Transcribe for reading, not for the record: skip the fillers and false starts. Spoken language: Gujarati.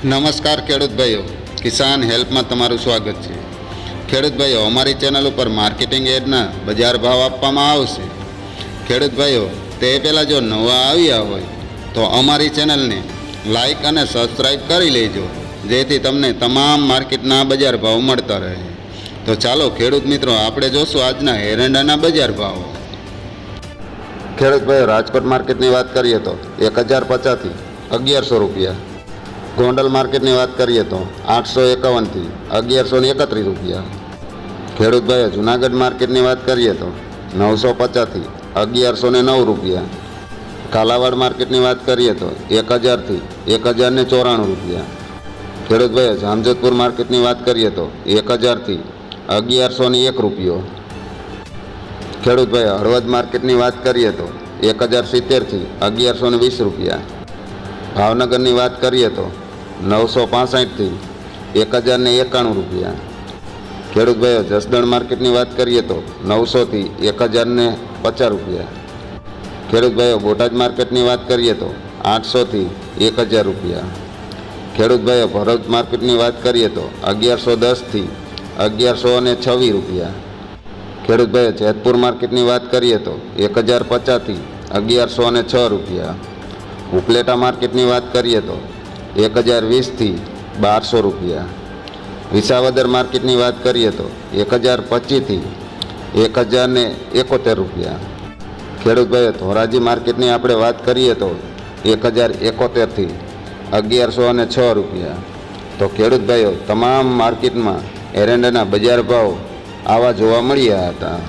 નમસ્કાર ખેડૂત ભાઈઓ, કિસાન હેલ્પમાં તમારું સ્વાગત છે। ખેડૂત ભાઈઓ, અમારી ચેનલ ઉપર માર્કેટિંગ એડના બજાર ભાવ આપવામાં આવશે। ખેડૂત ભાઈઓ, તે પહેલાં જો નવા આવ્યા હોય તો અમારી ચેનલને લાઈક અને સબસ્ક્રાઈબ કરી લેજો, જેથી તમને તમામ માર્કેટના બજાર ભાવ મળતા રહે। તો ચાલો ખેડૂત મિત્રો, આપણે જોશું આજના એરંડાના બજાર ભાવ। ખેડૂત ભાઈઓ, રાજકોટ માર્કેટની વાત કરીએ તો 1050થી 1100 રૂપિયા। ગોંડલ માર્કેટની વાત કરીએ તો 851થી 1131 રૂપિયા। ખેડૂત ભાઈઓ, જૂનાગઢ માર્કેટની વાત કરીએ તો 950થી 1109 રૂપિયા। કાલાવાડ માર્કેટની વાત કરીએ તો 1000થી 1094 રૂપિયા। ખેડૂત ભાઈઓ, જામજોધપુર માર્કેટની વાત કરીએ તો 1000થી 1101 રૂપિયો। ખેડૂત ભાઈઓ, હળવદ માર્કેટની વાત કરીએ તો 1070થી 1120 રૂપિયા। ભાવનગરની વાત કરીએ તો 965થી 1091 રૂપિયા। ખેડૂત ભાઈઓ, જસદણ માર્કેટની વાત કરીએ તો 900થી 1050 રૂપિયા। ખેડૂત ભાઈઓ, બોટાદ માર્કેટની વાત કરીએ તો 800થી 1000 રૂપિયા। ખેડૂત ભાઈઓ, ભરૂચ માર્કેટની વાત કરીએ તો 1110થી 1126 રૂપિયા। ખેડૂત ભાઈઓ, જેતપુર માર્કેટની વાત કરીએ તો 1050થી 1106 રૂપિયા। ઉપલેટા માર્કેટની વાત કરીએ તો 1020થી 1200 રૂપિયા। વિસાવદર માર્કેટની વાત કરીએ તો 1025થી 1071 રૂપિયા। ખેડૂત ભાઈઓ, ધોરાજી માર્કેટની આપણે વાત કરીએ તો 1071થી 1106 રૂપિયા। તો ખેડૂત ભાઈઓ, તમામ માર્કેટમાં એરંડાના બજાર ભાવ આવા જોવા મળ્યા હતા।